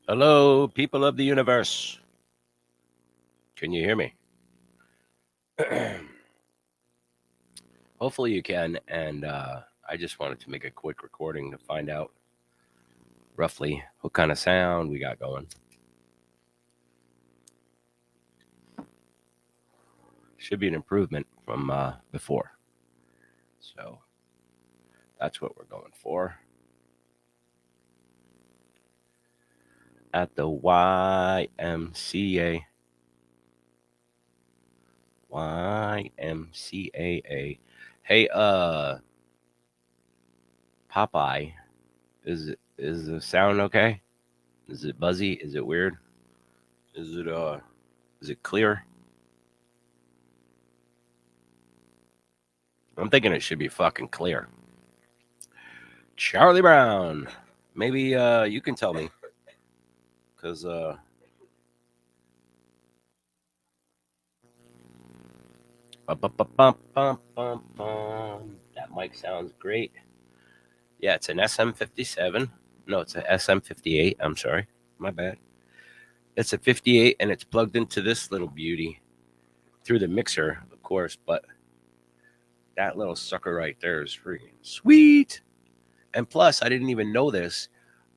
Hello, people of the universe. Can you hear me? Hopefully you can. And I just wanted to make a quick recording to find out roughly what kind of sound we got going. Should be an improvement from before. So that's what we're going for. At the YMCA. YMCAA. Hey, Popeye, is the sound okay? Is it buzzy? Is it weird? Is it clear? I'm thinking it should be fucking clear. Charlie Brown. Maybe you can tell me. Cause that mic sounds great. Yeah, it's an SM57. No, it's a SM58. I'm sorry. My bad. It's a 58 and it's plugged into this little beauty through the mixer, of course, but that little sucker right there is freaking sweet. And plus, I didn't even know this,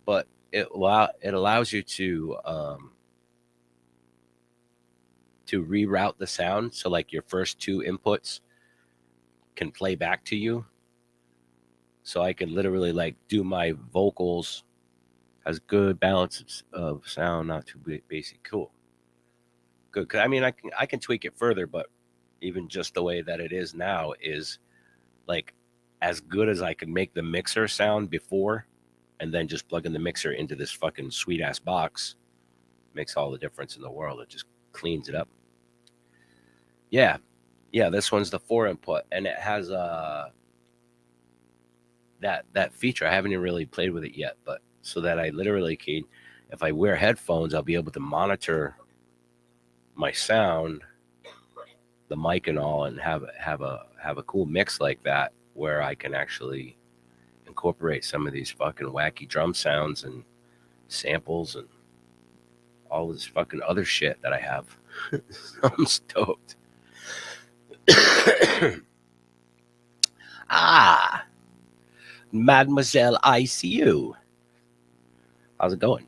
but it allows you to reroute the sound. So like your first two inputs can play back to you. So I can literally like do my vocals, has good balance of sound, not too basic. Cool. Good. I mean, I can tweak it further, but even just the way that it is now is like as good as I could make the mixer sound before, and then just plugging the mixer into this fucking sweet ass box makes all the difference in the world. It just cleans it up. Yeah. Yeah, this one's the 4 input and it has that feature. I haven't even really played with it yet, but so that I literally can, if I wear headphones, I'll be able to monitor my sound, the mic and all, and have a cool mix like that where I can actually incorporate some of these fucking wacky drum sounds and samples and all this fucking other shit that I have. I'm stoked. Ah, Mademoiselle ICU. How's it going?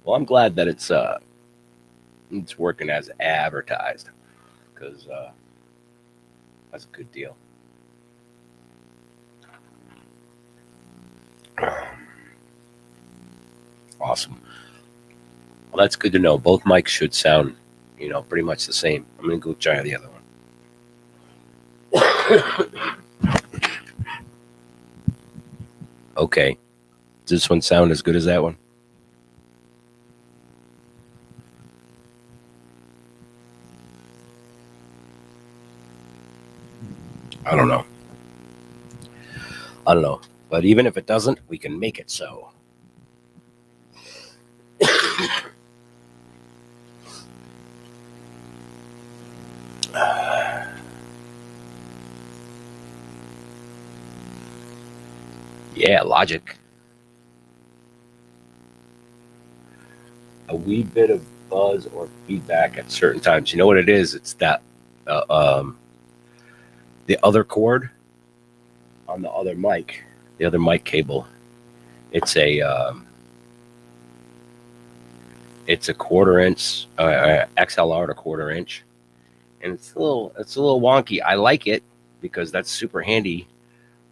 Well, I'm glad that it's working as advertised because that's a good deal. Awesome. Well, that's good to know. Both mics should sound, pretty much the same. I'm gonna go try the other one. Okay. Does this one sound as good as that one? I don't know. I don't know. But even if it doesn't, we can make it so. Yeah, logic. A wee bit of buzz or feedback at certain times. You know what it is? It's that uh, um, the other cord on the other mic cable. It's a quarter inch XLR to quarter inch, and it's a little wonky. I like it because that's super handy,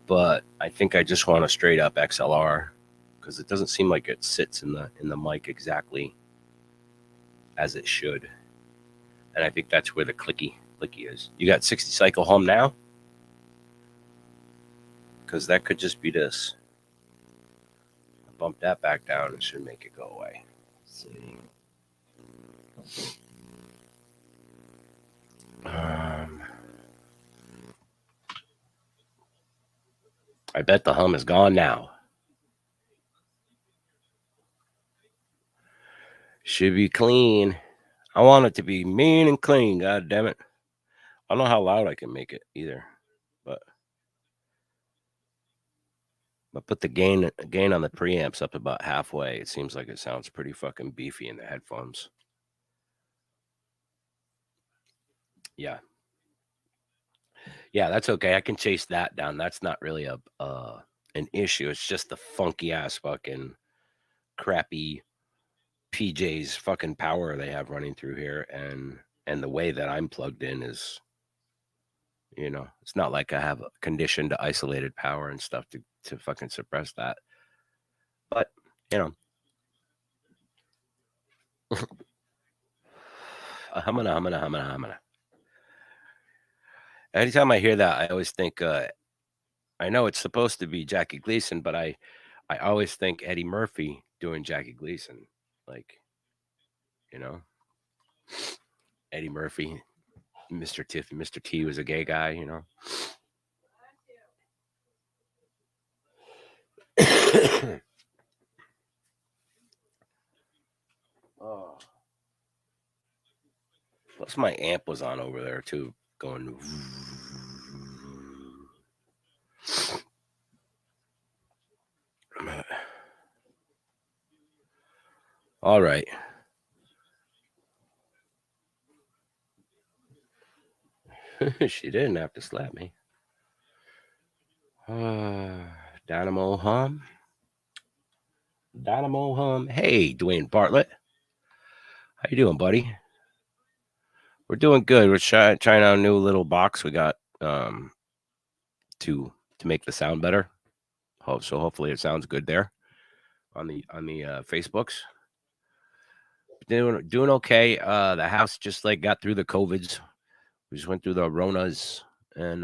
but I think I just want a straight up XLR because it doesn't seem like it sits in the mic exactly as it should, and I think that's where the clicky is. You got 60 cycle hum now, because that could just be this. Bump that back down. It should make it go away. Let's see. I bet the hum is gone now. Should be clean. I want it to be mean and clean. God damn it. I don't know how loud I can make it either, but I put the gain on the preamps up about halfway. It seems like it sounds pretty fucking beefy in the headphones. Yeah. Yeah, that's okay. I can chase that down. That's not really an issue. It's just the funky ass fucking crappy PJ's fucking power they have running through here, and the way that I'm plugged in is, it's not like I have a conditioned isolated power and stuff to fucking suppress that. But humana. Anytime I hear that, I always think, I know it's supposed to be Jackie Gleason, but I always think Eddie Murphy doing Jackie Gleason. Like, Eddie Murphy, Mr. T was a gay guy, Oh. Plus my amp was on over there too, going. All right. She didn't have to slap me. Dynamo hum. Hey, Dwayne Bartlett. How you doing, buddy? We're doing good. We're trying out a new little box we got to make the sound better. So hopefully it sounds good there on the Facebooks. Doing okay. The house just like got through the COVIDs. We just went through the Ronas, and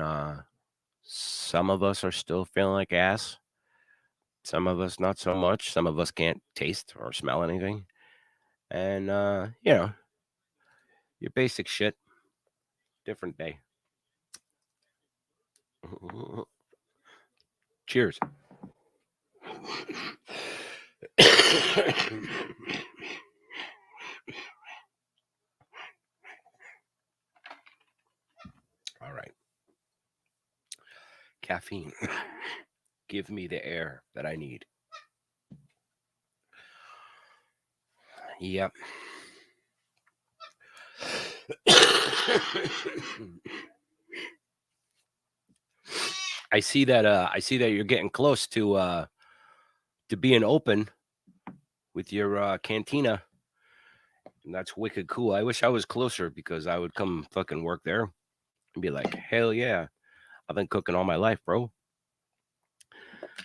some of us are still feeling like ass. Some of us not so much. Some of us can't taste or smell anything. And your basic shit. Different day. Cheers. All right. Caffeine. Give me the air that I need. Yep. I see that you're getting close to being open with your cantina. And that's wicked cool. I wish I was closer because I would come fucking work there and be like, hell yeah. I've been cooking all my life, bro.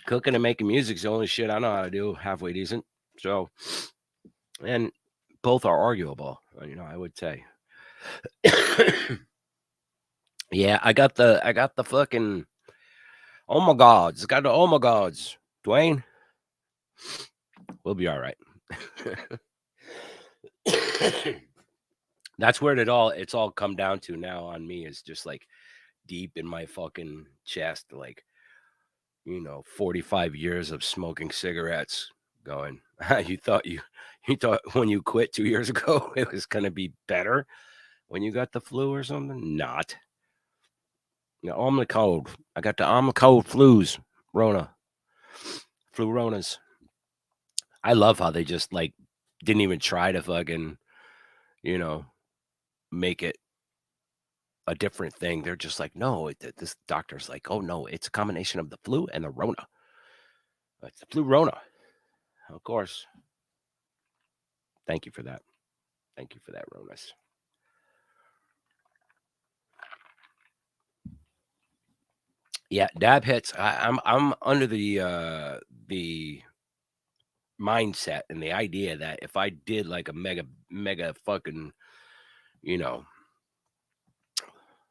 Cooking and making music's the only shit I know how to do halfway decent. So, and both are arguable, I would say. Yeah, I got the fucking oh my gods. Got the oh my gods. Dwayne, we'll be all right. That's where it's all come down to now on me, is just like deep in my fucking chest, like 45 years of smoking cigarettes going. you thought when you quit 2 years ago it was going to be better when you got the flu or something? Not. I'm the cold. I got the cold flus. Ronas. I love how they just like didn't even try to fucking, make it a different thing. They're just like, no, this doctor's like, oh no, it's a combination of the flu and the Rona. It's the flu Rona. Of course. Thank you for that. Thank you for that, Ronas. Yeah, dab hits. I'm under the mindset and the idea that if I did like a mega fucking,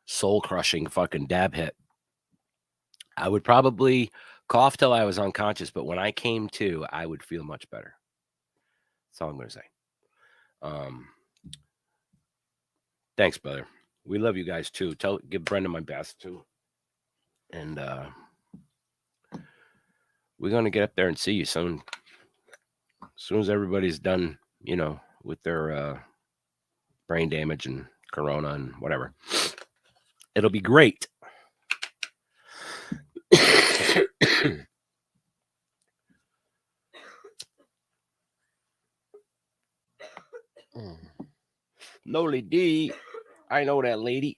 soul crushing fucking dab hit, I would probably cough till I was unconscious, but when I came to, I would feel much better. That's all I'm gonna say. Thanks, brother. We love you guys too. Give Brendan my best too. And we're gonna get up there and see you soon. As soon as everybody's done, with their brain damage and corona and whatever. It'll be great. Noli D. I know that lady.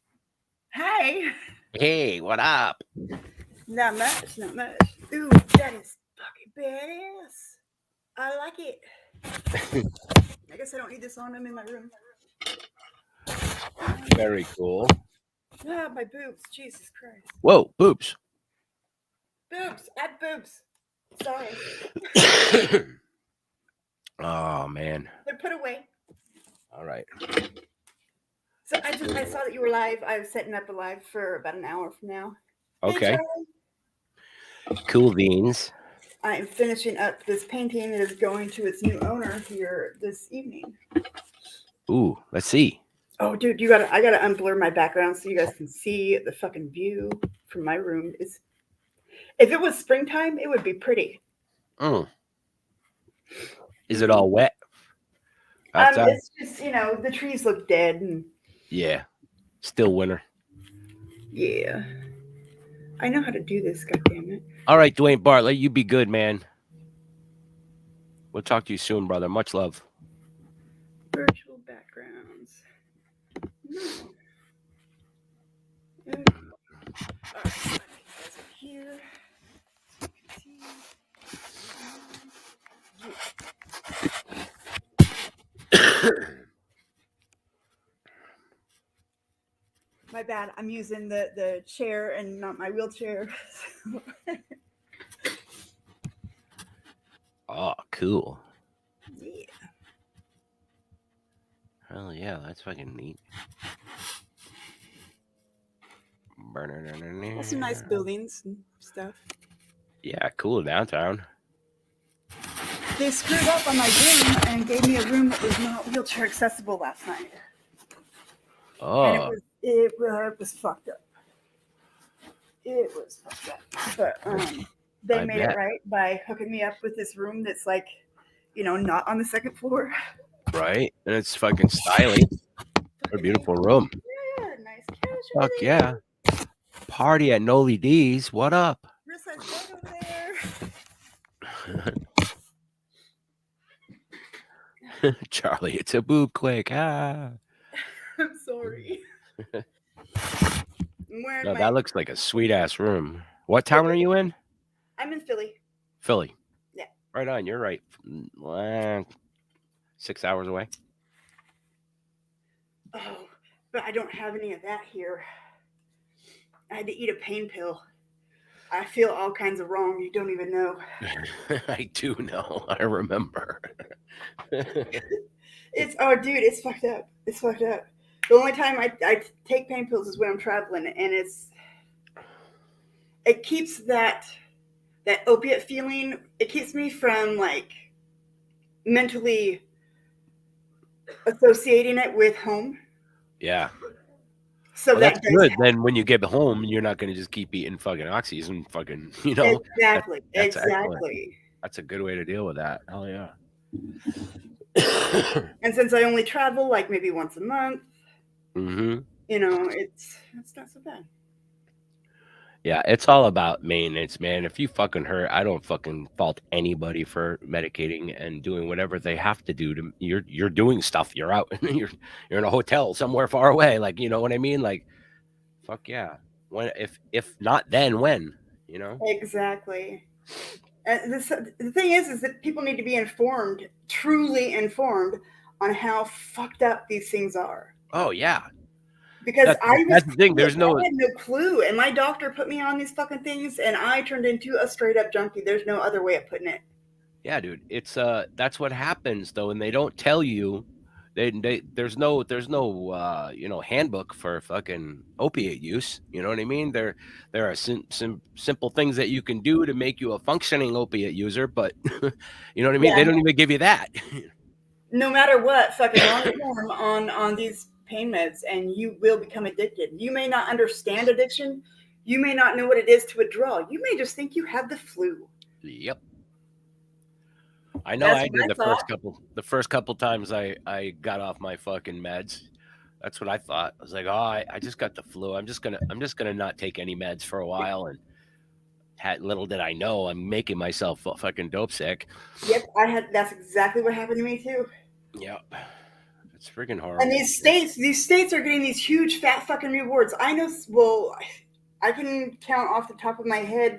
Hi. Hey, what up? Not much, not much. Ooh, that is fucking badass. I like it. I guess I don't need this on. I'm in my room. Very cool. Ah, my boobs. Jesus Christ. Whoa, boobs. Boobs. Add boobs. Sorry. Oh man. They're put away. All right. So I saw that you were live. I was setting up a live for about an hour from now. Hey, Okay. Charlie. Cool beans. I am finishing up this painting that is going to its new owner here this evening. Ooh, let's see. Oh, dude, I gotta unblur my background so you guys can see the fucking view from my room. If it was springtime, it would be pretty. Mm. Is it all wet outside? It's just the trees look dead and Yeah. Still winter. yeah. I know how to do this. God damn it! All right, Dwayne Bartlett, you be good, man. We'll talk to you soon, brother. Much love. Virtual backgrounds. No. All right, here. My bad. I'm using the chair and not my wheelchair. Oh, cool. Yeah. Hell yeah, that's fucking neat. There's some nice buildings and stuff. Yeah, cool downtown. They screwed up on my room and gave me a room that was not wheelchair accessible last night. Oh. And it was fucked up. It was fucked up. But they made it right by hooking me up with this room that's like, not on the second floor. Right? And it's fucking styling. What a beautiful room. Yeah, nice couch. Fuck yeah. Party at Noli D's. What up? Over there. Charlie, it's a boob quick. Ah. I'm sorry. No, that looks like a sweet ass room. What town are you in? I'm in Philly. Philly. Yeah. Right on. You're right. 6 hours away. Oh, but I don't have any of that here. I had to eat a pain pill. I feel all kinds of wrong. You don't even know. I do know. I remember. Dude, it's fucked up. It's fucked up. The only time I take pain pills is when I'm traveling, and it keeps that opiate feeling. It keeps me from like mentally associating it with home. Yeah. So that's good. Then when you get home, you're not going to just keep eating fucking oxys and fucking, Exactly. That's exactly. Excellent. That's a good way to deal with that. Hell yeah. And since I only travel like maybe once a month, mm-hmm. It's not so bad. Yeah, it's all about maintenance, man. If you fucking hurt, I don't fucking fault anybody for medicating and doing whatever they have to do to you're doing stuff. You're out you're in a hotel somewhere far away. Like, you know what I mean? Like, fuck yeah. When if not then when, Exactly. And the thing is that people need to be informed, truly informed on how fucked up these things are. Oh yeah. Because that's the thing. There's no I had no clue, and my doctor put me on these fucking things, and I turned into a straight up junkie. There's no other way of putting it. Yeah, dude. It's that's what happens though, and they don't tell you. There's no handbook for fucking opiate use. You know what I mean? There are simple things that you can do to make you a functioning opiate user, but you know what I mean? Yeah. They don't even give you that. No matter what, fucking long term on these pain meds, and you will become addicted. You may not understand addiction. You may not know what it is to withdraw. You may just think you have the flu. Yep. I know. I did the first couple times I got off my fucking meds. That's what I thought. I was like, oh, I just got the flu. I'm just gonna not take any meds for a while. And little did I know, I'm making myself fucking dope sick. Yep, that's exactly what happened to me too. Yep. It's freaking horrible. And these states are getting these huge fat fucking rewards. I know. Well, I can count off the top of my head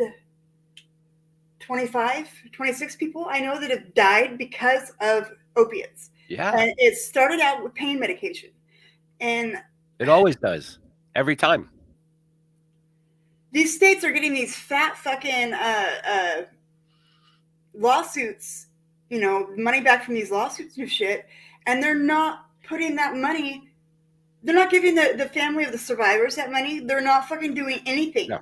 25, 26 people I know that have died because of opiates. Yeah. And it started out with pain medication. And it always does. Every time. These states are getting these fat fucking lawsuits, you know, money back from these lawsuits and shit. And they're not putting that money, they're not giving the family of the survivors that money. They're not fucking doing anything. No.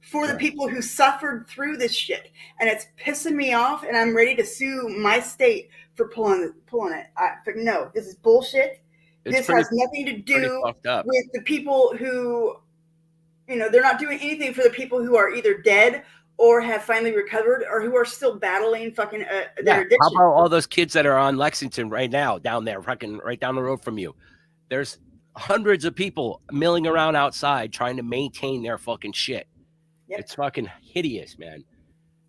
For the people who suffered through this shit. And it's pissing me off, and I'm ready to sue my state for pulling it. No, this is bullshit. This has nothing to do with the people who, you know, they're not doing anything for the people who are either dead or have finally recovered or who are still battling fucking their addiction. How about all those kids that are on Lexington right now, down there, fucking right down the road from you? There's hundreds of people milling around outside trying to maintain their fucking shit. Yep. It's fucking hideous, man.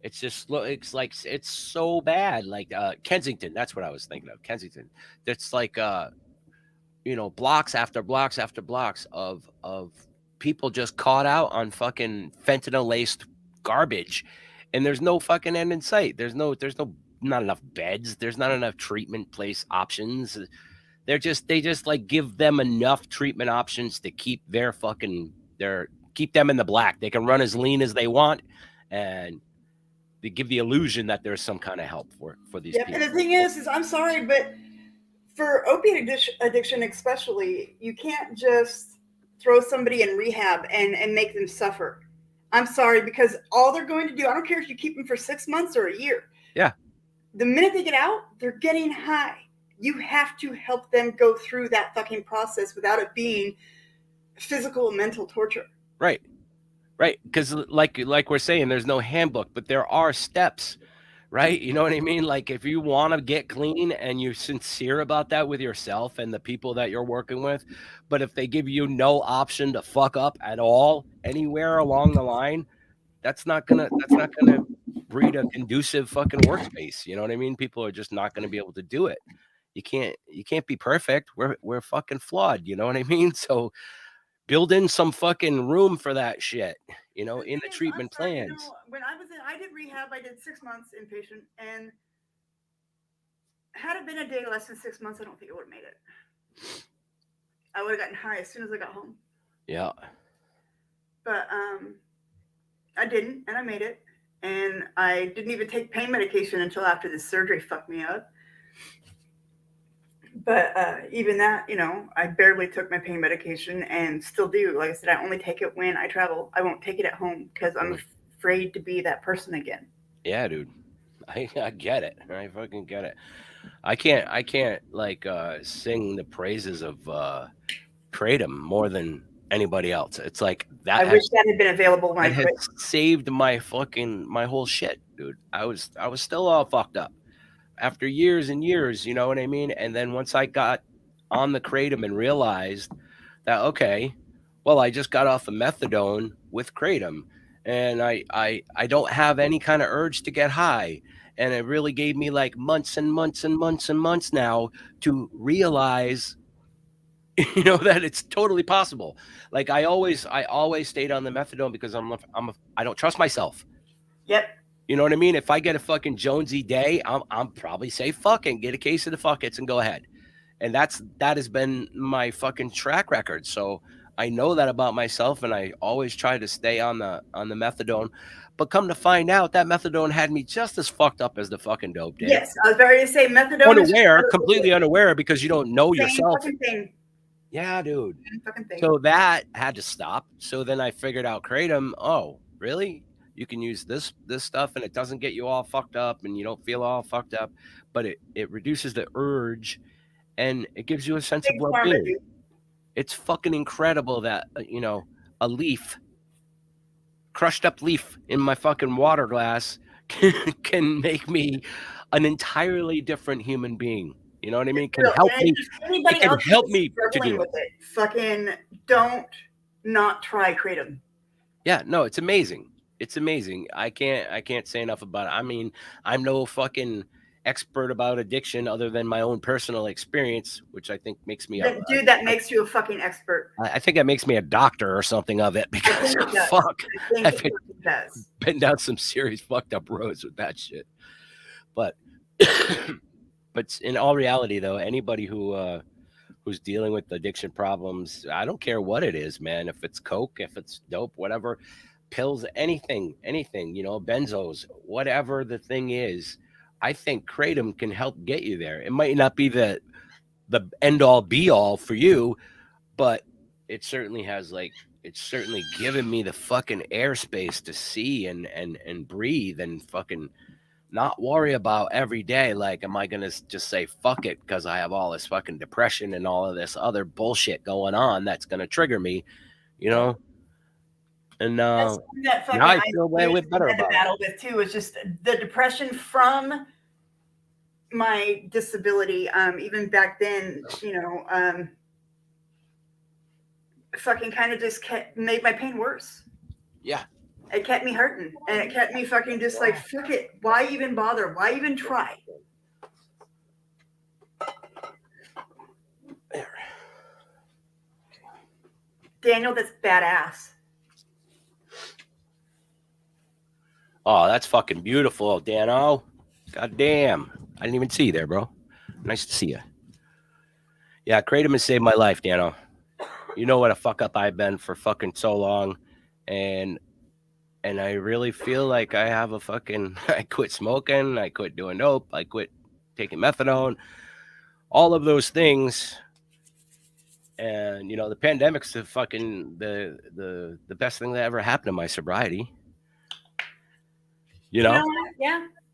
It's just, it's like, it's so bad. Like Kensington, that's what I was thinking of. Kensington. That's like, you know, blocks after blocks after blocks of people just caught out on fucking fentanyl laced garbage, and there's no fucking end in sight. There's not enough beds. There's not enough treatment place options. They just like give them enough treatment options to keep their fucking keep them in the black. They can run as lean as they want, and they give the illusion that there's some kind of help for these people. And the thing is I'm sorry, but for opiate addiction especially, you can't just throw somebody in rehab and make them suffer. I'm sorry, because all they're going to do, I don't care if you keep them for 6 months or a year. Yeah. The minute they get out, they're getting high. You have to help them go through that fucking process without it being physical and mental torture. Right. Because like we're saying, there's no handbook, but there are steps, right? You know what I mean? Like if you want to get clean and you're sincere about that with yourself and the people that you're working with, but if they give you no option to fuck up at all anywhere along the line, that's not gonna breed a conducive fucking workspace. You know what I mean? People are just not gonna be able to do it. You can't be perfect. We're fucking flawed. You know what I mean? So build in some fucking room for that shit, you know, in the treatment plans. You know, when I did rehab, I did 6 months inpatient, and had it been a day less than 6 months, I don't think I would have made it. I would have gotten high as soon as I got home. Yeah. But I didn't, and I made it. And I didn't even take pain medication until after the surgery fucked me up. But even that, you know, I barely took my pain medication and still do. Like I said, I only take it when I travel. I won't take it at home because I'm afraid to be that person again. Yeah, dude. I get it. I fucking get it. I can't like sing the praises of Kratom more than anybody else. It's like that. I wish that had been available when I quit. It saved my whole shit, dude. I was still all fucked up after years and years, you know what I mean? And then once I got on the Kratom and realized that, okay, well, I just got off of methadone with Kratom, and I don't have any kind of urge to get high. And it really gave me like months and months and months and months now to realize, you know, that it's totally possible. Like I always stayed on the methadone because I don't trust myself. Yep. You know what I mean? If I get a fucking Jonesy day, I'm probably say fucking get a case of the fuckets and go ahead. And that has been my fucking track record. So I know that about myself, and I always try to stay on the methadone. But come to find out, that methadone had me just as fucked up as the fucking dope did. Yes, I was ready to say methadone. Completely unaware because you don't know yourself. Fucking thing. Yeah, dude. Same fucking thing. So that had to stop. So then I figured out Kratom. Oh, really? You can use this stuff and it doesn't get you all fucked up and you don't feel all fucked up, but it reduces the urge and it gives you a sense of well-being. It's fucking incredible that, you know, a leaf, crushed up leaf in my fucking water glass can make me an entirely different human being. You know what I mean? It can help me. It can help me to do it. Fucking don't not try Kratom. Yeah, no, it's amazing. It's amazing. I can't say enough about it. I mean, I'm no fucking expert about addiction other than my own personal experience, which I think makes me Dude, that makes you a fucking expert. I think that makes me a doctor or something of it, I because think it does. fuck, I think I've it does. been down some serious fucked up roads with that shit. But but in all reality, though, anybody who's dealing with addiction problems, I don't care what it is, man. If it's coke, if it's dope, whatever, pills, anything, benzos, whatever the thing is, I think kratom can help get you there. It might not be the end all be all for you, but it certainly has, like, it's certainly given me the fucking airspace to see and breathe and fucking not worry about every day, like, am I gonna just say fuck it because I have all this fucking depression and all of this other bullshit going on that's gonna trigger me, you know? And That's that now fucking I feel way better had to about it. battle with too. Is just the depression from my disability. Even back then, fucking kind of just made my pain worse. Yeah. It kept me hurting, and it kept me fucking just like, fuck it. Why even bother? Why even try? There. Daniel, that's badass. Oh, that's fucking beautiful, Dano. God damn. I didn't even see you there, bro. Nice to see you. Yeah, kratom has saved my life, Dano. You know what a fuck up I've been for fucking so long. And I really feel like I have a fucking, I quit smoking, I quit doing dope, I quit taking methadone, all of those things. And the pandemic's the fucking the best thing that ever happened to my sobriety. Yeah.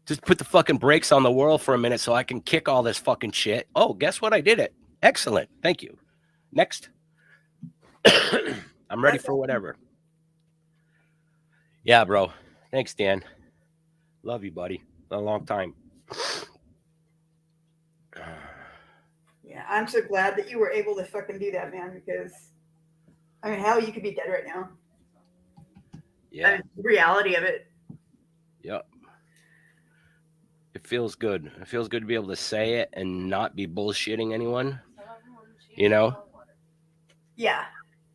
Just put the fucking brakes on the world for a minute so I can kick all this fucking shit. Oh, guess what? I did it. Excellent. Thank you. Next. I'm ready for whatever. Yeah, bro. Thanks, Dan. Love you, buddy. A long time. Yeah, I'm so glad that you were able to fucking do that, man, because, I mean, hell, you could be dead right now. Yeah. I mean, the reality of it. Yep. It feels good. It feels good to be able to say it and not be bullshitting anyone, Yeah.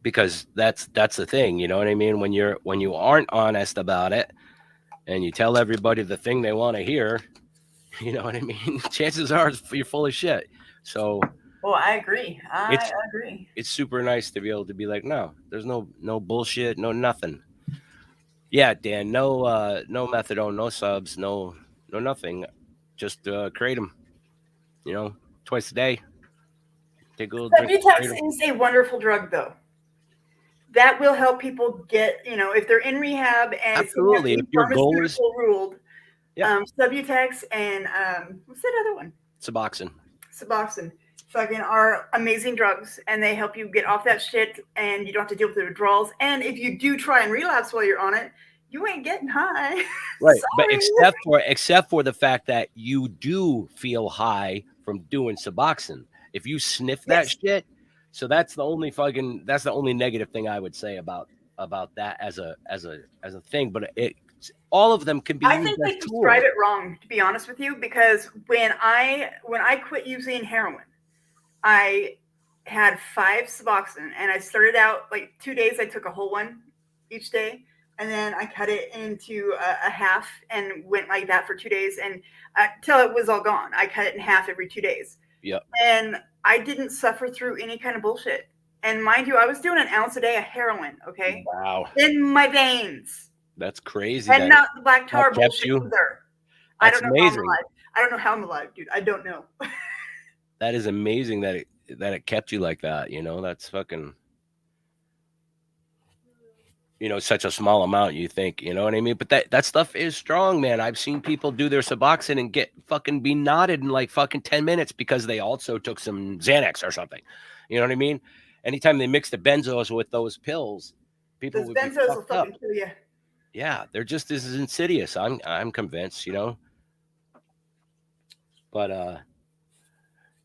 Because that's the thing, you know what I mean? When you aren't honest about it and you tell everybody the thing they want to hear, you know what I mean? Chances are you're full of shit. So, well, I agree. I agree. It's super nice to be able to be like, no, there's no bullshit, no nothing. Yeah, Dan, no methadone, no subs, no nothing. Just kratom, twice a day. Take a little drink. Subutex is a wonderful drug, though. That will help people get, if they're in rehab and absolutely, if your goal is ruled. Yeah. Subutex and what's that other one? Suboxone. Fucking are amazing drugs, and they help you get off that shit, and you don't have to deal with the withdrawals. And if you do try and relapse while you're on it, you ain't getting high. Right. But except for the fact that you do feel high from doing Suboxone. If you sniff that shit, so that's the only negative thing I would say about that as a thing. But all of them can be used as tools. I think they prescribe it wrong, to be honest with you, because when I quit using heroin, I had 5 Suboxone, and I started out like 2 days. I took a whole one each day, and then I cut it into a half and went like that for 2 days, and till it was all gone. I cut it in half every 2 days. Yep. And I didn't suffer through any kind of bullshit. And mind you, I was doing an ounce a day of heroin. Okay. Wow. In my veins. That's crazy. And not the black tar bullshit either. I don't know amazing. How I'm alive. I don't know how I'm alive, dude. I don't know. That is amazing that it kept you like that. That's fucking, such a small amount, you think, you know what I mean? But that stuff is strong, man. I've seen people do their Suboxone and get fucking be knotted in like fucking 10 minutes because they also took some Xanax or something. You know what I mean? Anytime they mix the benzos with those pills, people would be fucked up. Kill you. Yeah, they're just as insidious. I'm convinced, But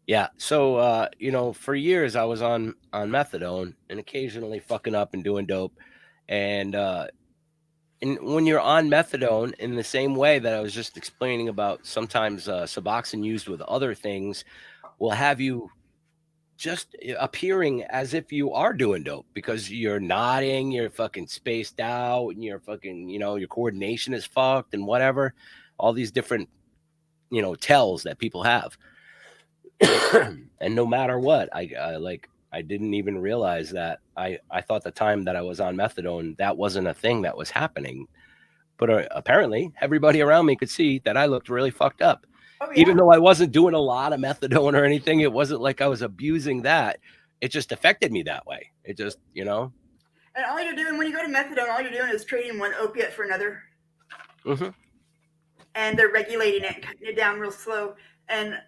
yeah, so for years I was on methadone and occasionally fucking up and doing dope, and And when you're on methadone, in the same way that I was just explaining about, sometimes Suboxone used with other things will have you just appearing as if you are doing dope because you're nodding, you're fucking spaced out, and you're fucking, your coordination is fucked and whatever. All these different, tells that people have. And no matter what, I didn't even realize that. I thought the time that I was on methadone, that wasn't a thing that was happening. But apparently, everybody around me could see that I looked really fucked up. Oh yeah. Even though I wasn't doing a lot of methadone or anything, it wasn't like I was abusing that. It just affected me that way. It just, And all you're doing when you go to methadone, all you're doing is trading one opiate for another. Mm-hmm. And they're regulating it, cutting it down real slow. And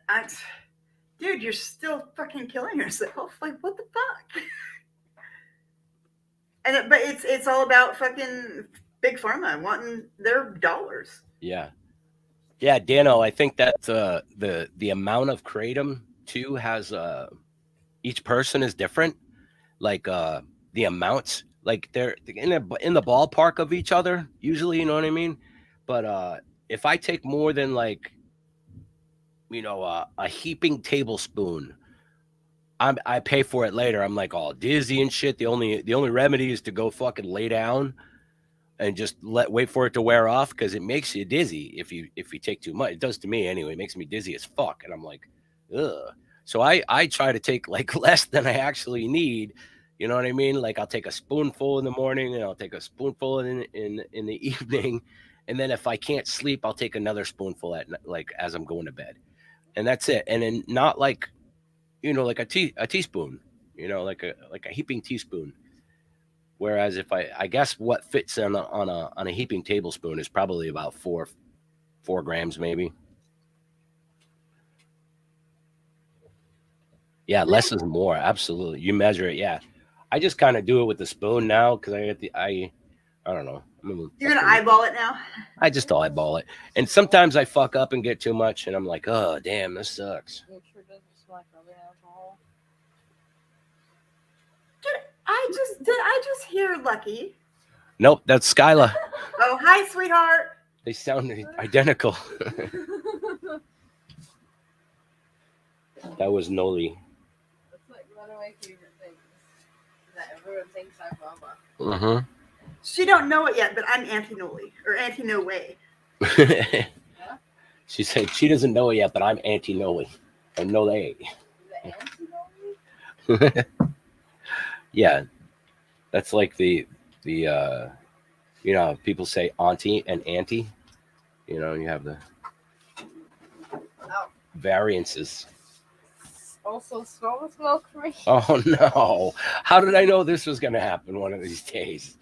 dude, you're still fucking killing yourself. Like, what the fuck? But it's all about fucking big pharma wanting their dollars. Yeah. Yeah, Dano, I think that the amount of kratom too has each person is different. Like the amounts, like they're in the ballpark of each other usually, you know what I mean? But if I take more than like a heaping tablespoon, I pay for it later. I'm like all dizzy and shit. The only remedy is to go fucking lay down and just wait for it to wear off, because it makes you dizzy if you take too much. It does to me anyway. It makes me dizzy as fuck, and I'm like, ugh. So I try to take like less than I actually need. You know what I mean? Like I'll take a spoonful in the morning, and I'll take a spoonful in the evening, and then if I can't sleep, I'll take another spoonful like as I'm going to bed, and that's it. And then not like like a teaspoon, like a heaping teaspoon. Whereas if I guess what fits on a heaping tablespoon is probably about 4 grams maybe. Yeah, less is more. Absolutely, you measure it. Yeah, I just kind of do it with the spoon now because I don't know. You're gonna eyeball it now. I just eyeball it, and sometimes I fuck up and get too much, and I'm like, oh damn, this sucks. It sure doesn't smell like rubbing alcohol. Did I just hear Lucky? Nope, that's Skyla. Oh, hi, sweetheart. They sound identical. That was Noli. That's like one of my favorite things that everyone thinks I'm Mama. Mm-hmm. She don't know it yet, but I'm Auntie Noli or Auntie No Way. Huh? She said she doesn't know it yet, but I'm Auntie Noli. Or no, they ain't. Is it Auntie Noli? Yeah, that's like the people say auntie and auntie. You have the Oh. variances. Also, smells milk for me. Oh no! How did I know this was gonna happen one of these days?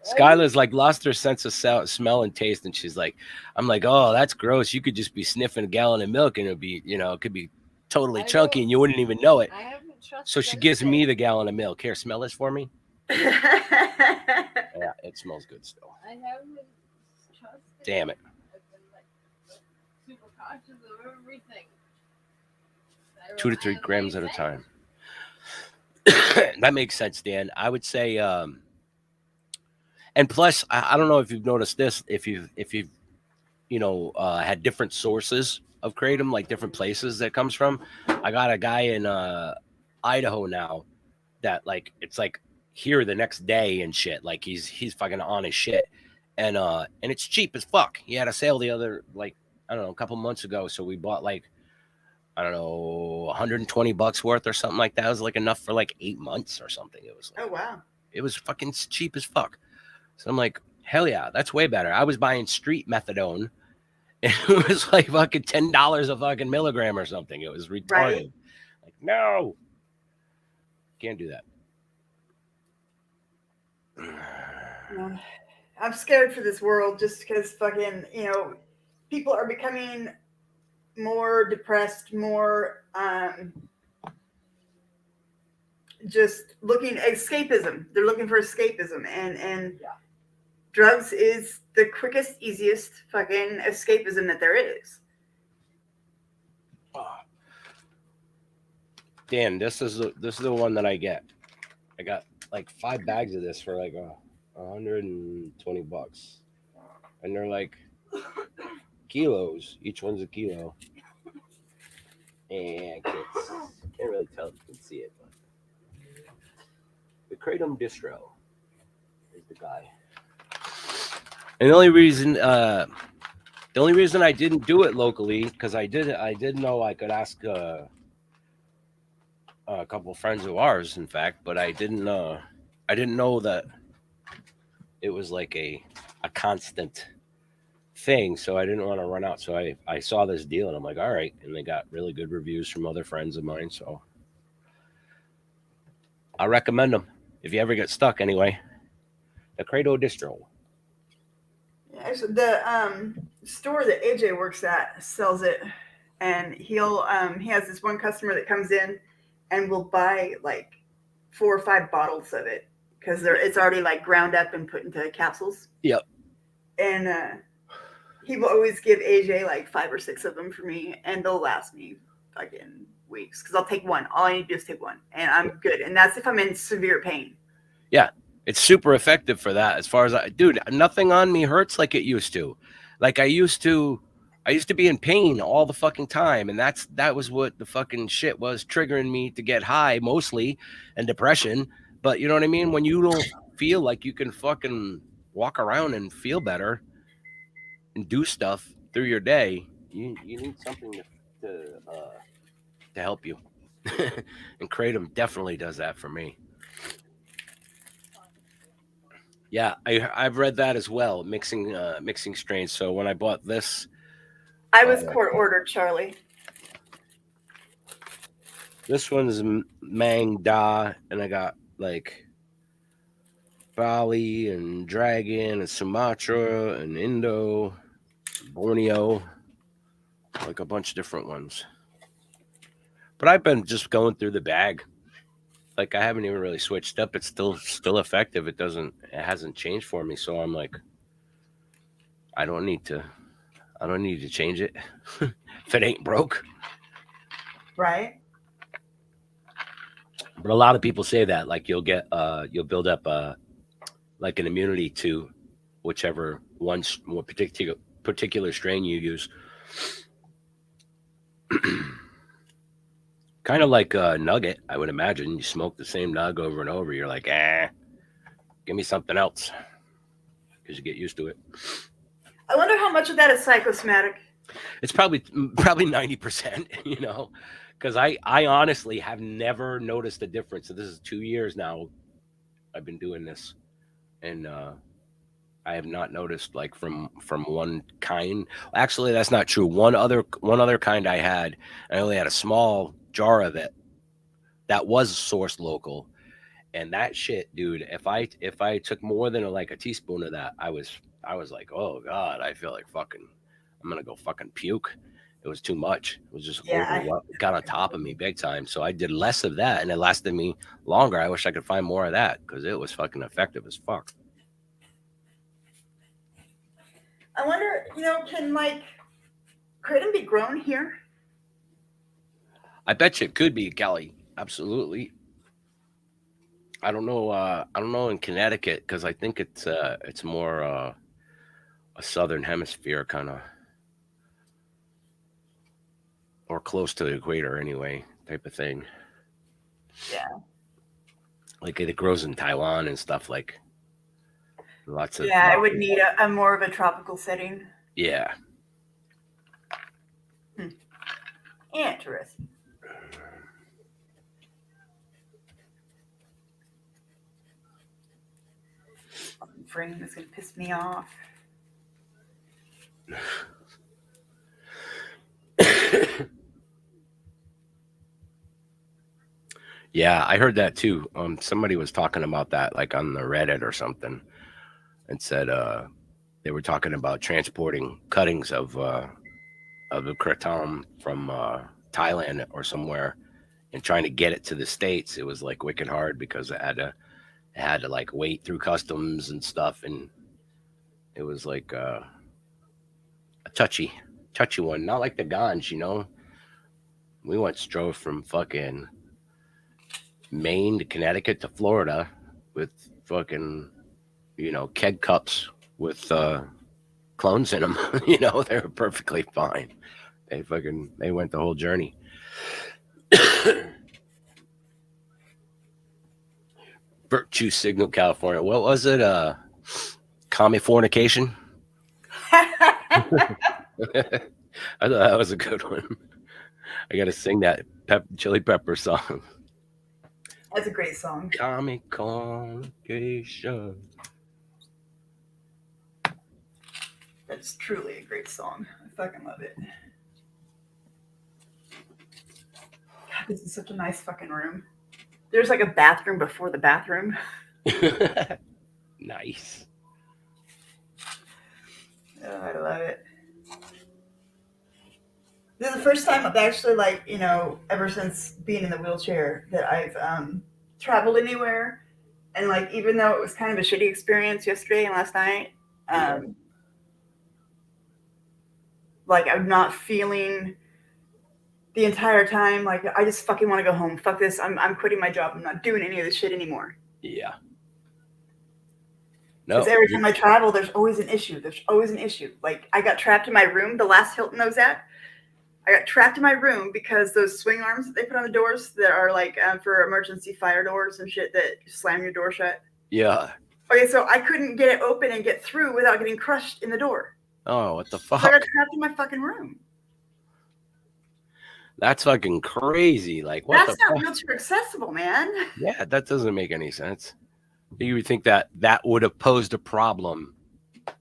Skyla's like lost her sense of smell and taste, and she's like, "I'm like, oh, that's gross. You could just be sniffing a gallon of milk, and it'd be, it could be totally chunky, and you wouldn't even know it." I haven't trusted. So she gives me the gallon of milk. Here, smell this for me. Yeah, it smells good still. I haven't trusted. Damn it. I've been like super cautious of everything. 2 to 3 grams at a time. That makes sense, Dan. I would say, and plus, I don't know if you've noticed this. If you've had different sources of kratom, like different places that comes from. I got a guy in Idaho now that like it's like here the next day and shit. Like he's fucking on his shit, and it's cheap as fuck. He had a sale the other I don't know, a couple months ago, so we bought like I don't know $120 worth or something like that. It was like enough for like 8 months or something. It was like, Oh wow. It was fucking cheap as fuck. So I'm like, hell yeah, that's way better. I was buying street methadone. It was like fucking $10 a fucking milligram or something. It was retarded. Right. Like, no, can't do that. I'm scared for this world just because fucking, people are becoming more depressed, more just looking escapism. They're looking for escapism, and Yeah. drugs is the quickest, easiest fucking escapism that there is. Dan, this is the one that I get. I got like 5 bags of this for like $120. and they're like kilos. Each one's a kilo. And can't really tell if you can see it, but the Kratom distro is the guy. And the only reason I didn't do it locally, because I did know I could ask a couple of friends of ours, in fact, but I didn't know that it was like a constant thing, so I didn't want to run out. So I saw this deal and I'm like, all right, and they got really good reviews from other friends of mine, so I recommend them if you ever get stuck. Anyway, the Credo Distro. Actually, the store that AJ works at sells it, and he has this one customer that comes in and will buy like 4 or 5 bottles of it because it's already like ground up and put into capsules. Yep. And he will always give AJ like 5 or 6 of them for me, and they'll last me fucking weeks because I'll take one. All I need to do is take one, and I'm good. And that's if I'm in severe pain. Yeah, it's super effective for that. As far as dude, nothing on me hurts like it used to. Like I used to be in pain all the fucking time, and that was what the fucking shit was triggering me to get high mostly, and depression. But you know what I mean? When you don't feel like you can fucking walk around and feel better and do stuff through your day, you need something to help you. And Kratom definitely does that for me. Yeah, I've read that as well. Mixing strains. So when I bought this, I was court ordered, Charlie. This one's Mang Da, and I got like Bali and Dragon and Sumatra and Indo, Borneo, like a bunch of different ones. But I've been just going through the bag. Like I haven't even really switched up. It's still effective. It hasn't changed for me. So I'm like, I don't need to change it if it ain't broke. Right. But a lot of people say that, like you'll build up like an immunity to whichever one particular strain you use. Kind of like a nugget, I would imagine. You smoke the same nug over and over. You're like, give me something else, because you get used to it. I wonder how much of that is psychosomatic. It's probably 90%, you know, because I honestly have never noticed a difference. So this is 2 years now I've been doing this, and I have not noticed like from one kind. Actually, that's not true. One other kind I had, I only had a small jar of it that was sourced local, and that shit, dude. If I took more than a teaspoon of that, I was like, oh god, I feel like fucking, I'm gonna go fucking puke. It was too much. It was just it got on top of me big time. So I did less of that, and it lasted me longer. I wish I could find more of that because it was fucking effective as fuck. I wonder, can kratom be grown here? I bet you it could be, Kelly. Absolutely. I don't know. I don't know in Connecticut because I think it's more a southern hemisphere kind of, or close to the equator anyway, type of thing. Yeah. Like it grows in Taiwan and stuff, like lots of. Yeah, I would need a more of a tropical setting. Yeah. Interesting. Frame is gonna piss me off. Yeah, I heard that too. Somebody was talking about that, like on the Reddit or something, and said they were talking about transporting cuttings of the kratom from Thailand or somewhere, and trying to get it to the States. It was like wicked hard because it had to like wait through customs and stuff, and it was like a touchy one, not like the ganj, you know. We once drove from fucking Maine to Connecticut to Florida with fucking, keg cups with clones in them. You know, they were perfectly fine. They went the whole journey. Virtue Signal, California. What was it? Commie fornication. I thought that was a good one. I got to sing that Chili Pepper song. That's a great song. Commie fornication. That's truly a great song. I fucking love it. God, this is such a nice fucking room. There's like a bathroom before the bathroom. Nice. Oh, I love it. This is the first time I've actually, like, you know, ever since being in the wheelchair that I've traveled anywhere. And, like, even though it was kind of a shitty experience yesterday and last night, like, I'm not feeling the entire time like I just fucking want to go home. Fuck this. I'm quitting my job. I'm not doing any of this shit anymore. Yeah. Because every time I travel, there's always an issue. There's always an issue. Like, I got trapped in my room. The last Hilton I was at, I got trapped in my room because those swing arms that they put on the doors that are like for emergency fire doors and shit that slam your door shut. Yeah. Okay, so I couldn't get it open and get through without getting crushed in the door. Oh, what the fuck? So I got trapped in my fucking room. That's fucking crazy. Like, what? That's not wheelchair accessible, man. Yeah, that doesn't make any sense. You would think that would have posed a problem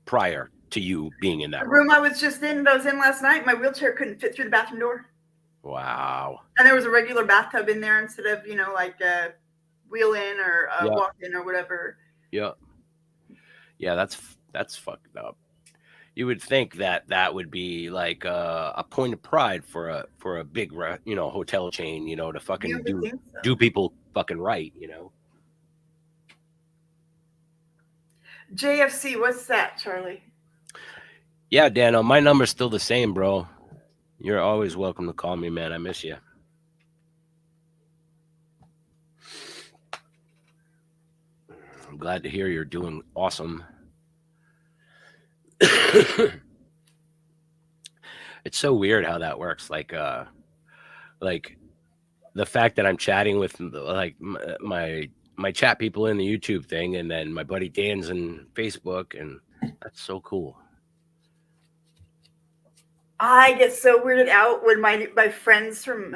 prior to you being in that room. I was just in, that I was in last night, my wheelchair couldn't fit through the bathroom door. Wow. And there was a regular bathtub in there instead of, you know, like a wheel in or a walk in or whatever. Yeah. Yeah, that's fucked up. You would think that would be like a point of pride for a big, you know, hotel chain, you know, to fucking do people fucking right, you know. JFC, what's that, Charlie? Yeah, Dano, my number's still the same, bro. You're always welcome to call me, man. I miss you. I'm glad to hear you're doing awesome. It's so weird how that works. Like the fact that I'm chatting with like my chat people in the YouTube thing, and then my buddy Dan's in Facebook, and that's so cool. I get so weirded out when my friends from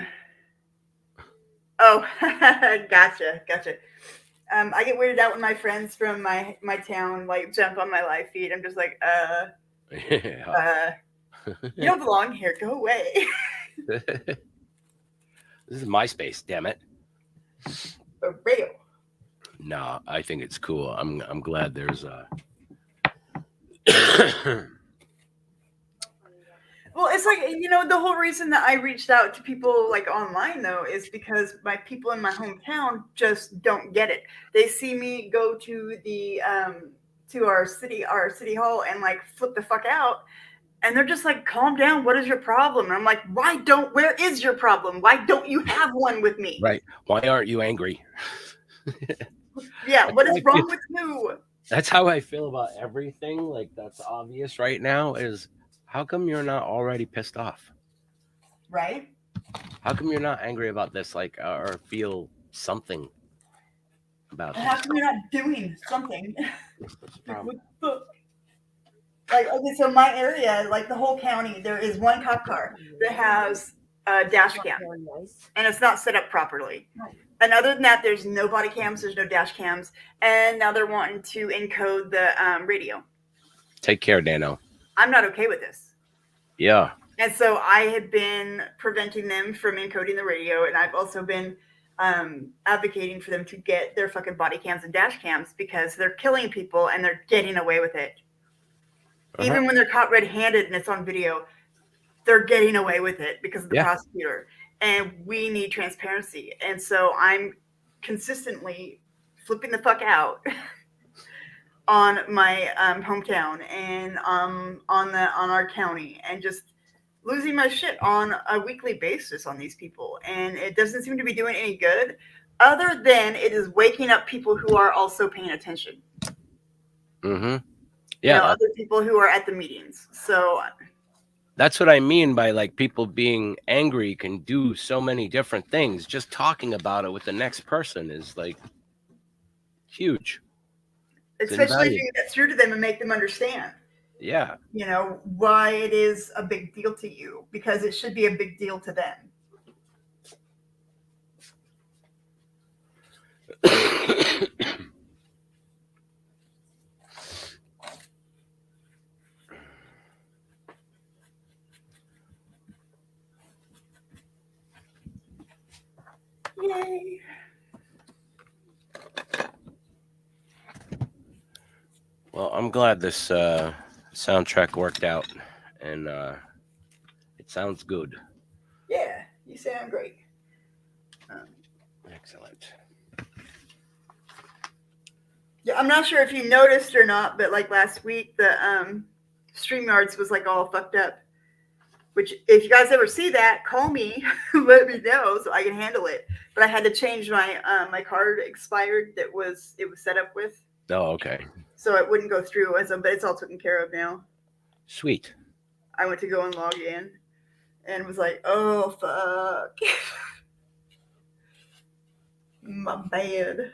gotcha. I get weirded out when my friends from my town like jump on my live feed. I'm just like, you don't belong here. Go away. This is MySpace, damn it. For real. No, I think it's cool. I'm glad there's Well, it's like, you know, the whole reason that I reached out to people like online though is because my people in my hometown just don't get it. They see me go to the to our city hall and like flip the fuck out, and they're just like, calm down, what is your problem? And I'm like, where is your problem? Why don't you have one with me? Right. Why aren't you angry? Yeah, what is wrong with you? That's how I feel about everything. Like, that's obvious right now is, how come you're not already pissed off? Right? How come you're not angry about this, like, or feel something about this? How come you're not doing something? What the fuck? Like, okay, so my area, like the whole county, there is one cop car that has a dash cam, and it's not set up properly. And other than that, there's no body cams, there's no dash cams, and now they're wanting to encode the radio. Take care, Dano. I'm not okay with this. Yeah. And so I had been preventing them from encoding the radio, and I've also been advocating for them to get their fucking body cams and dash cams because they're killing people and they're getting away with it. Even when they're caught red-handed and it's on video, they're getting away with it because of the prosecutor. And we need transparency. And so I'm consistently flipping the fuck out on my hometown and on our county, and just losing my shit on a weekly basis on these people. And it doesn't seem to be doing any good, other than it is waking up people who are also paying attention. Mm-hmm. Yeah, other people who are at the meetings. So that's what I mean by like people being angry can do so many different things. Just talking about it with the next person is like huge. It's especially if invaluable. you get through to them and make them understand, Yeah. why it is a big deal to you, because it should be a big deal to them. Yay. Well, I'm glad this soundtrack worked out, and it sounds good. Yeah, you sound great. Excellent. Yeah, I'm not sure if you noticed or not, but like last week, the StreamYards was like all fucked up. Which, if you guys ever see that, call me, let me know so I can handle it. But I had to change my my card expired it was set up with, Oh, okay. so it wouldn't go through but it's all taken care of now. Sweet. I went to go and log in, and was like, oh fuck, my bad.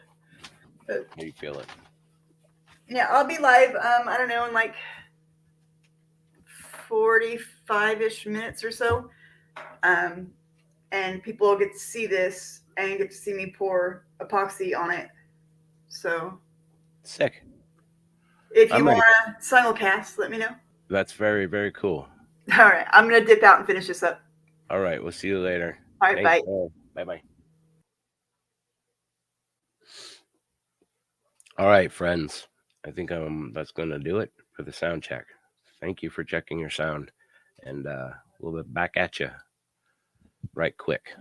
But How do you feel it? yeah, I'll be live. I don't know, in like 45-ish minutes or so. And people will get to see this and get to see me pour epoxy on it. So Sick. if you I'm want ready. to simulcast, let me know. That's very, very cool. All right, I'm gonna dip out and finish this up. All right, we'll see you later. All right, Thanks, bye. Bye. All right, friends. I think that's going to do it for the sound check. Thank you for checking your sound, and we'll be back at you right quick.